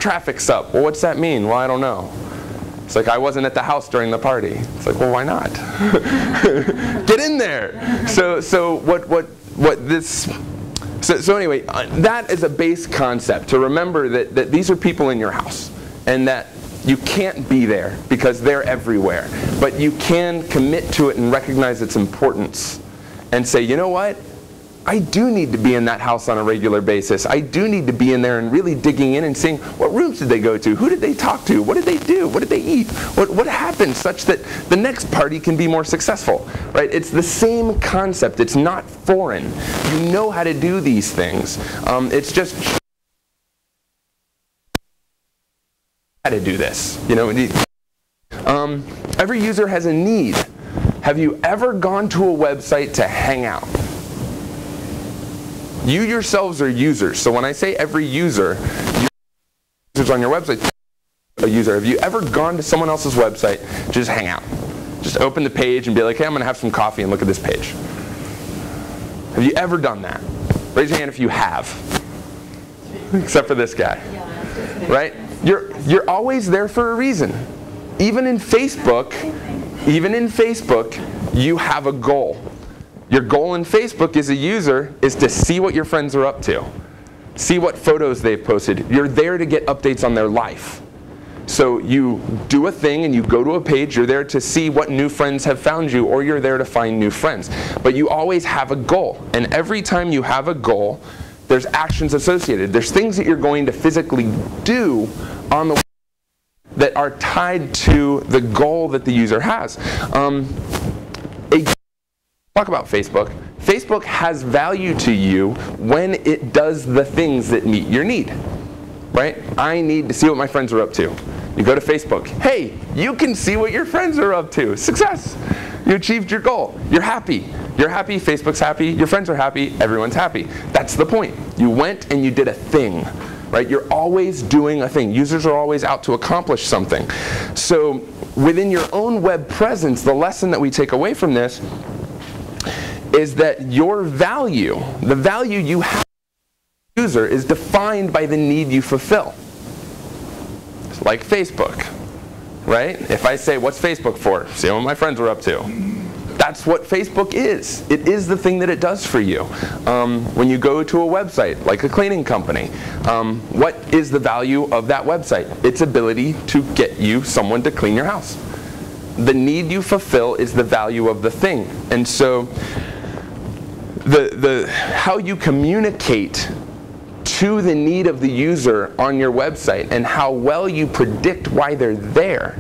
traffic's up. Well, what's that mean? Well, I don't know. It's like, I wasn't at the house during the party. It's like, well, why not? Get in there. So anyway, that is a base concept, to remember that these are people in your house, and that you can't be there because they're everywhere. But you can commit to it and recognize its importance and say, you know what? I do need to be in that house on a regular basis. I do need to be in there and really digging in and seeing what rooms did they go to? Who did they talk to? What did they do? What did they eat? What happened such that the next party can be more successful? Right? It's the same concept. It's not foreign. You know how to do these things. It's just how to do this. You know, every user has a need. Have you ever gone to a website to hang out? You yourselves are users. So when I say every user, users on your website, a user. Have you ever gone to someone else's website, just hang out? Just open the page and be like, hey, I'm going to have some coffee and look at this page. Have you ever done that? Raise your hand if you have. Except for this guy. Right? You're always there for a reason. Even in Facebook, you have a goal. Your goal in Facebook as a user is to see what your friends are up to. See what photos they've posted. You're there to get updates on their life. So you do a thing and you go to a page, you're there to see what new friends have found you, or you're there to find new friends. But you always have a goal. And every time you have a goal, there's actions associated. There's things that you're going to physically do on the web that are tied to the goal that the user has. Talk about Facebook. Facebook has value to you when it does the things that meet your need. Right? I need to see what my friends are up to. You go to Facebook. Hey, you can see what your friends are up to. Success. You achieved your goal. You're happy. You're happy. Facebook's happy. Your friends are happy. Everyone's happy. That's the point. You went and you did a thing. Right? You're always doing a thing. Users are always out to accomplish something. So within your own web presence, the lesson that we take away from this is that your value, the value you have as a user, is defined by the need you fulfill. It's like Facebook, right? If I say, what's Facebook for? See what my friends are up to. That's what Facebook is. It is the thing that it does for you. When you go to a website, like a cleaning company, what is the value of that website? Its ability to get you someone to clean your house. The need you fulfill is the value of the thing. And so how you communicate to the need of the user on your website and how well you predict why they're there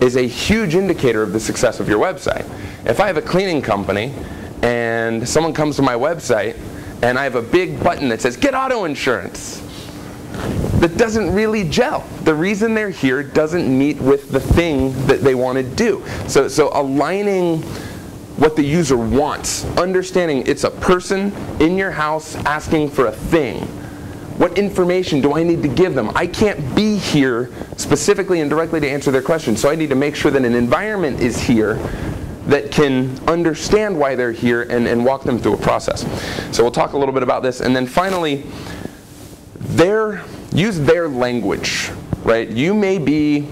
is a huge indicator of the success of your website. If I have a cleaning company and someone comes to my website and I have a big button that says, get auto insurance, that doesn't really gel. The reason they're here doesn't meet with the thing that they want to do. So aligning what the user wants, understanding it's a person in your house asking for a thing. What information do I need to give them? I can't be here specifically and directly to answer their questions, so I need to make sure that an environment is here that can understand why they're here and walk them through a process. So we'll talk a little bit about this. And then finally, use their language, right? You may be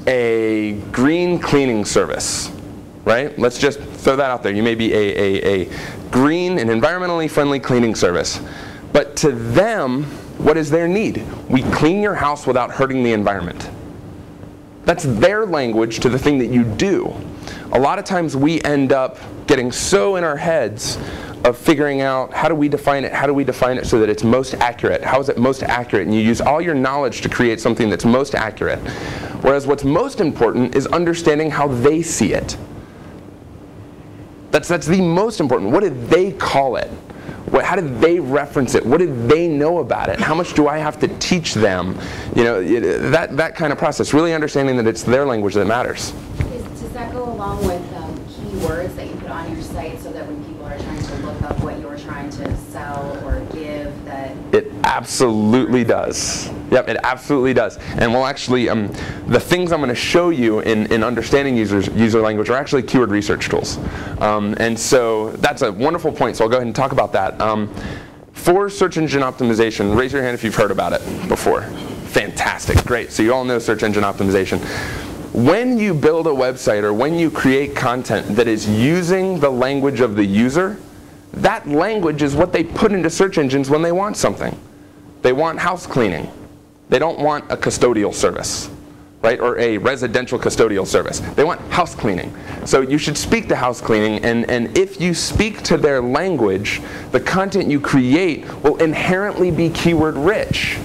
a green cleaning service. Right? Let's just throw that out there. You may be a green and environmentally friendly cleaning service. But to them, what is their need? We clean your house without hurting the environment. That's their language to the thing that you do. A lot of times we end up getting so in our heads of figuring out how do we define it so that it's most accurate. How is it most accurate? And you use all your knowledge to create something that's most accurate. Whereas what's most important is understanding how they see it. That's the most important. What did they call it? How did they reference it? What did they know about it? How much do I have to teach them? You know, that kind of process. Really understanding that it's their language that matters. Does that go along with keywords that you put on your site so that when people are trying to look up what you're trying to sell or give, that it absolutely does. Yep, it absolutely does. And we'll actually, the things I'm going to show you in understanding user language are actually keyword research tools. And so that's a wonderful point, so I'll go ahead and talk about that. For search engine optimization, raise your hand if you've heard about it before. Fantastic, great. So you all know search engine optimization. When you build a website or when you create content that is using the language of the user, that language is what they put into search engines when they want something. They want house cleaning. They don't want a custodial service, right? Or a residential custodial service. They want house cleaning. So you should speak to house cleaning, and if you speak to their language, the content you create will inherently be keyword rich.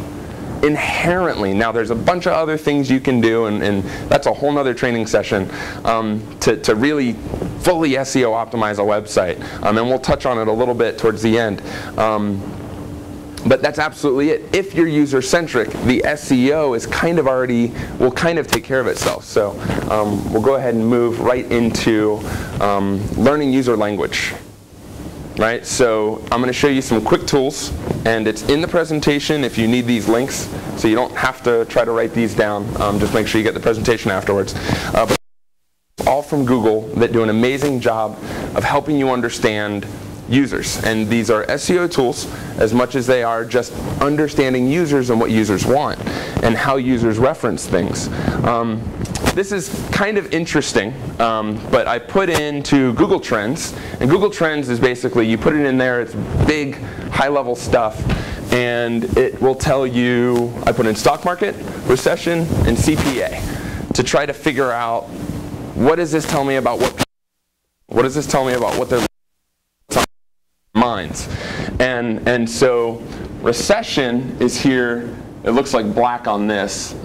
Inherently. Now there's a bunch of other things you can do, and that's a whole nother training session to really fully SEO optimize a website. And we'll touch on it a little bit towards the end. But that's absolutely it. If you're user-centric, the SEO is kind of already, will kind of take care of itself. So we'll go ahead and move right into learning user language. Right, so I'm going to show you some quick tools, and it's in the presentation if you need these links, so you don't have to try to write these down. Just make sure you get the presentation afterwards. But all from Google that do an amazing job of helping you understand users. And these are SEO tools as much as they are just understanding users and what users want and how users reference things. This is kind of interesting, but I put into Google Trends, and Google Trends is basically, you put it in there, it's big, high-level stuff, and it will tell you, I put in stock market, recession, and CPA to try to figure out, what does this tell me about what does this tell me about what they're minds? And so recession is here, it looks like black on this.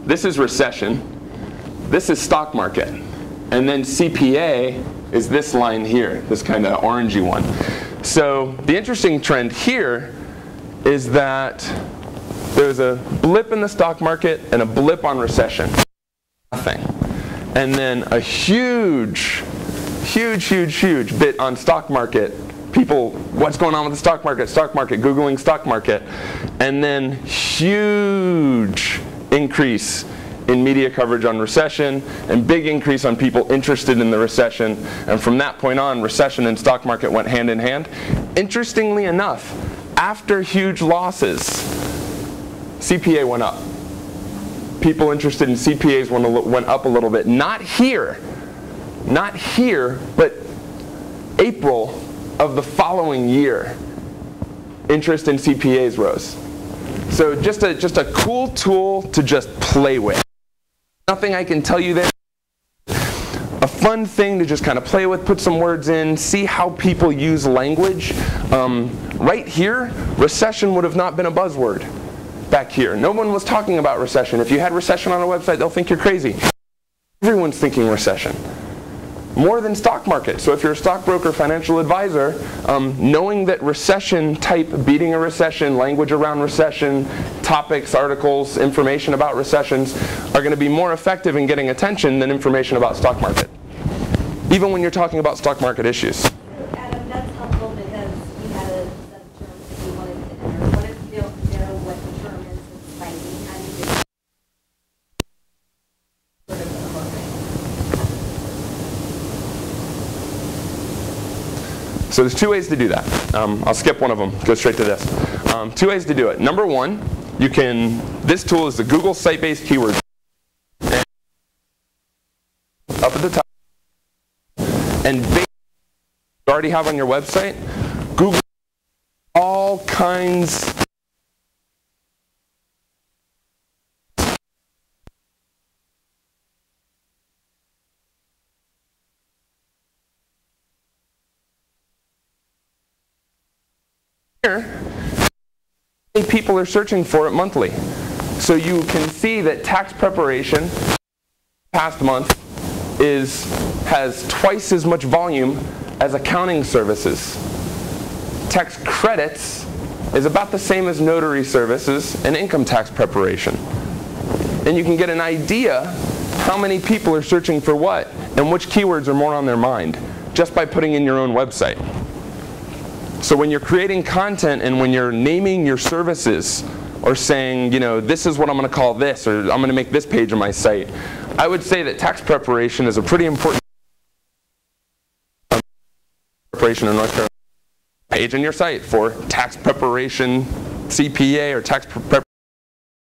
This is recession. This is stock market. And then CPA is this line here, this kind of orangey one. So the interesting trend here is that there's a blip in the stock market and a blip on recession. Nothing. And then a huge bit on stock market. People, what's going on with the stock market, Googling stock market. And then huge increase in media coverage on recession, and big increase on people interested in the recession. And from that point on, recession and stock market went hand in hand. Interestingly enough, after huge losses, CPA went up. People interested in CPAs went up a little bit. Not here, but April of the following year, interest in CPAs rose. So just a cool tool to just play with. Nothing I can tell you there. A fun thing to just kind of play with, put some words in, see how people use language. Right here, recession would have not been a buzzword back here. No one was talking about recession. If you had recession on a website, they'll think you're crazy. Everyone's thinking recession. More than stock market. So if you're a stockbroker, financial advisor, knowing that recession type, beating a recession, language around recession, topics, articles, information about recessions are going to be more effective in getting attention than information about stock market. Even when you're talking about stock market issues. Adam, that's helpful because you had a set of terms that you wanted to enter. What if you don't know what the term is that's spiky? How do you do So there's two ways to do that. I'll skip one of them, go straight to this. Two ways to do it. Number one, this tool is the Google site-based keyword. Up at the top. And you already have on your website, Google all kinds people are searching for it monthly. So you can see that tax preparation past month has twice as much volume as accounting services. Tax credits is about the same as notary services and income tax preparation. And you can get an idea how many people are searching for what and which keywords are more on their mind just by putting in your own website. So when you're creating content and when you're naming your services or saying, this is what I'm going to call this, or I'm going to make this page of my site, I would say that tax preparation is a pretty important preparation in North Carolina. page on your site for tax preparation CPA or tax preparation